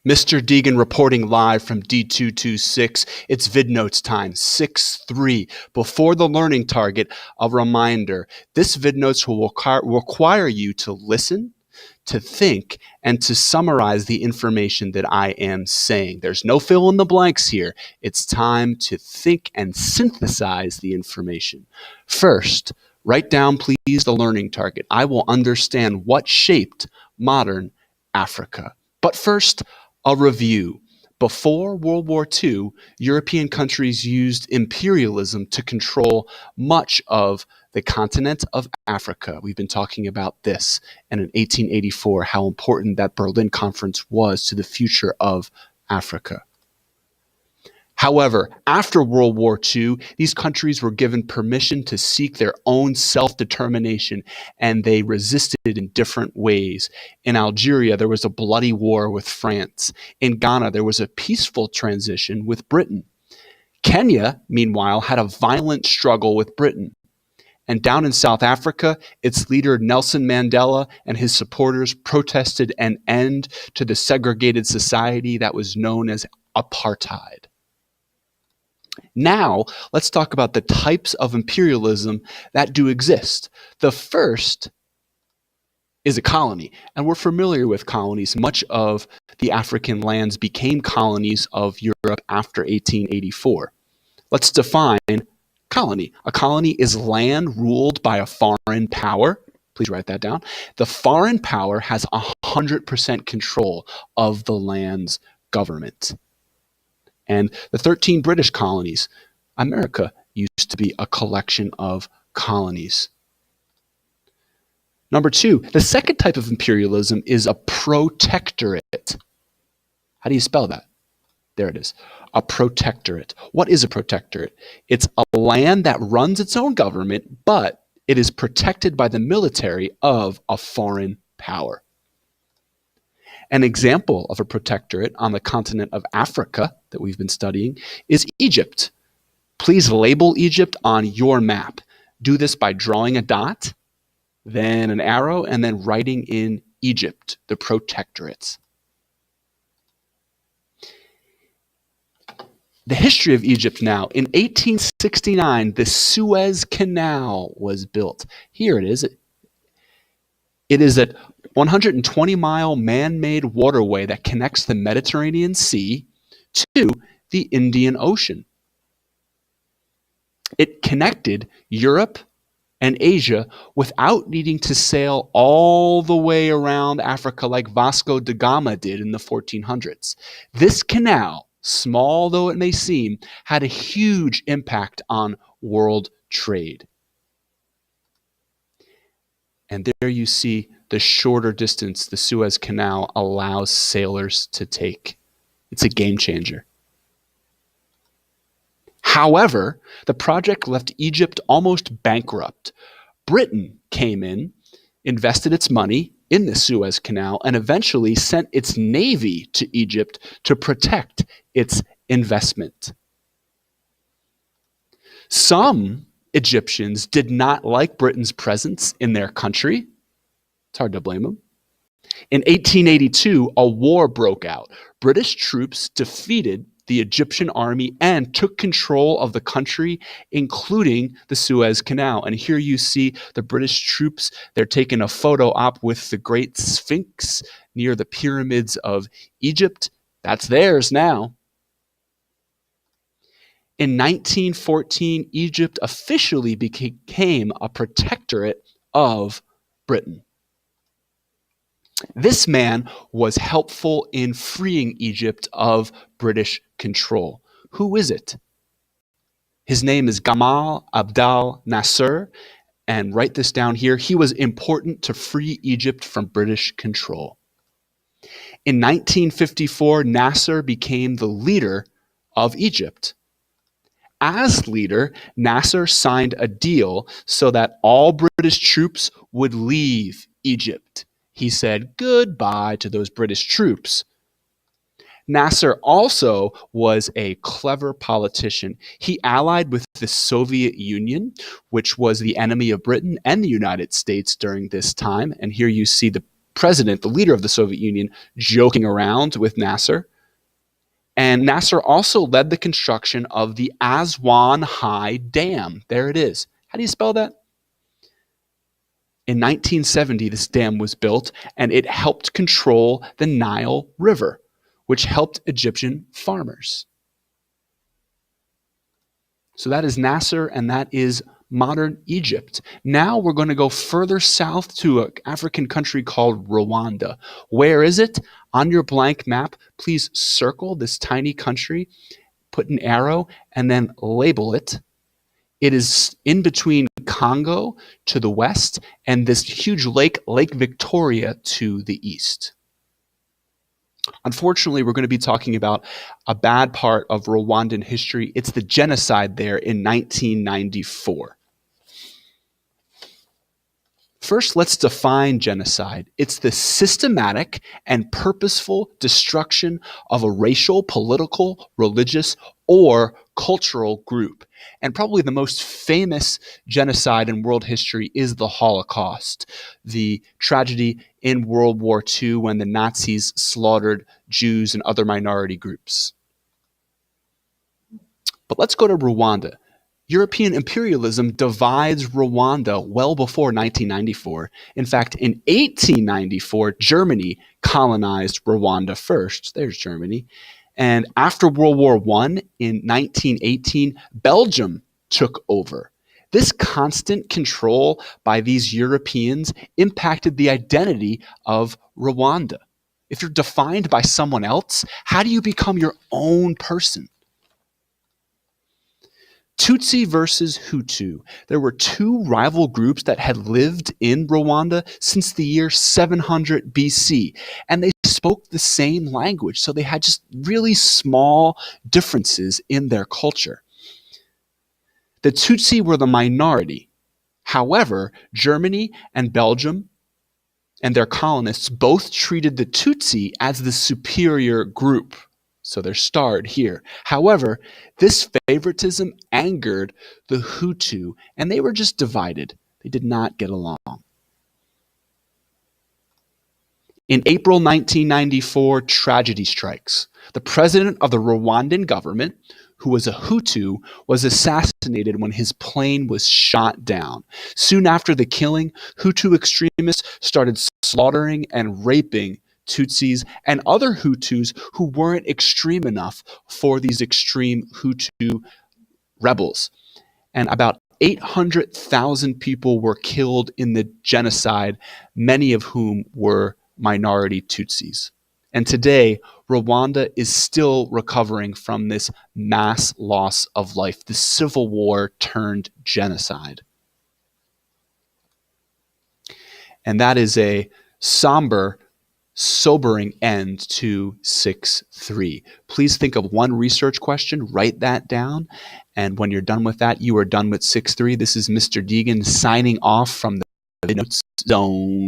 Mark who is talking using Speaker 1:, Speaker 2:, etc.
Speaker 1: Mr. Deegan reporting live from D226. It's VidNotes time, 6-3. Before the learning target, a reminder. This VidNotes will require you to listen, to think, and to summarize the information that I am saying. There's no fill in the blanks here. It's time to think and synthesize the information. First, write down, please, the learning target. I will understand what shaped modern Africa. But first, a review. Before World War II, European countries used imperialism to control much of the continent of Africa. We've been talking about this, and in 1884, how important that Berlin Conference was to the future of Africa. However, after World War II, these countries were given permission to seek their own self-determination, and they resisted in different ways. In Algeria, there was a bloody war with France. In Ghana, there was a peaceful transition with Britain. Kenya, meanwhile, had a violent struggle with Britain. And down in South Africa, its leader Nelson Mandela and his supporters protested an end to the segregated society that was known as apartheid. Now, let's talk about the types of imperialism that do exist. The first is a colony, and we're familiar with colonies. Much of the African lands became colonies of Europe after 1884. Let's define colony. A colony is land ruled by a foreign power. Please write that down. The foreign power has 100% control of the land's government. And the 13 British colonies, America used to be a collection of colonies. Number two, the second type of imperialism is a protectorate. How do you spell that? There it is. A protectorate. What is a protectorate? It's a land that runs its own government, but it is protected by the military of a foreign power. An example of a protectorate on the continent of Africa that we've been studying is Egypt. Please label Egypt on your map. Do this by drawing a dot, then an arrow, and then writing in Egypt, the protectorates. The history of Egypt now. In 1869, the Suez Canal was built. Here it is. It is a 120-mile man-made waterway that connects the Mediterranean Sea to the Indian Ocean. It connected Europe and Asia without needing to sail all the way around Africa like Vasco da Gama did in the 1400s. This canal, small though it may seem, had a huge impact on world trade. And there you see the shorter distance the Suez Canal allows sailors to take. It's a game changer. However, the project left Egypt almost bankrupt. Britain came in, invested its money in the Suez Canal, and eventually sent its navy to Egypt to protect its investment. Some Egyptians did not like Britain's presence in their country. It's hard to blame them. In 1882, a war broke out. British troops defeated the Egyptian army and took control of the country, including the Suez Canal. And here you see the British troops. They're taking a photo op with the Great Sphinx near the pyramids of Egypt. That's theirs now. In 1914, Egypt officially became a protectorate of Britain. This man was helpful in freeing Egypt of British control. Who is it? His name is Gamal Abdel Nasser, and write this down here. He was important to free Egypt from British control. In 1954, Nasser became the leader of Egypt. As leader, Nasser signed a deal so that all British troops would leave Egypt. He said goodbye to those British troops. Nasser also was a clever politician. He allied with the Soviet Union, which was the enemy of Britain and the United States during this time. And here you see the president, the leader of the Soviet Union, joking around with Nasser. And Nasser also led the construction of the Aswan High Dam. There it is. How do you spell that? In 1970, this dam was built, and it helped control the Nile River, which helped Egyptian farmers. So that is Nasser, and that is modern Egypt. Now we're going to go further south to an African country called Rwanda. Where is it? On your blank map, please circle this tiny country, put an arrow, and then label it. It is in between Congo to the west and this huge lake, Lake Victoria, to the east. Unfortunately, we're going to be talking about a bad part of Rwandan history. It's the genocide there in 1994. First, let's define genocide. It's the systematic and purposeful destruction of a racial, political, religious, or cultural group. And probably the most famous genocide in world history is the Holocaust, the tragedy in World War II when the Nazis slaughtered Jews and other minority groups. But let's go to Rwanda. European imperialism divides Rwanda well before 1994. In fact, in 1894, Germany colonized Rwanda first. There's Germany. And after World War I, in 1918, Belgium took over. This constant control by these Europeans impacted the identity of Rwanda. If you're defined by someone else, how do you become your own person? Tutsi versus Hutu. There were two rival groups that had lived in Rwanda since the year 700 BC, and they spoke the same language, so they had just really small differences in their culture. The Tutsi were the minority. However, Germany and Belgium and their colonists both treated the Tutsi as the superior group. So they're starred here. However, this favoritism angered the Hutu, and they were just divided. They did not get along. In April 1994, tragedy strikes. The president of the Rwandan government, who was a Hutu, was assassinated when his plane was shot down. Soon after the killing, Hutu extremists started slaughtering and raping Tutsis and other Hutus who weren't extreme enough for these extreme Hutu rebels. And about 800,000 people were killed in the genocide, many of whom were minority Tutsis. And today, Rwanda is still recovering from this mass loss of life, the civil war turned genocide. And that is a somber, sobering end to 6-3. Please think of one research question, write that down, and when you're done with that, you are done with 6-3. This is Mr. Deegan signing off from the VidNotes Zone.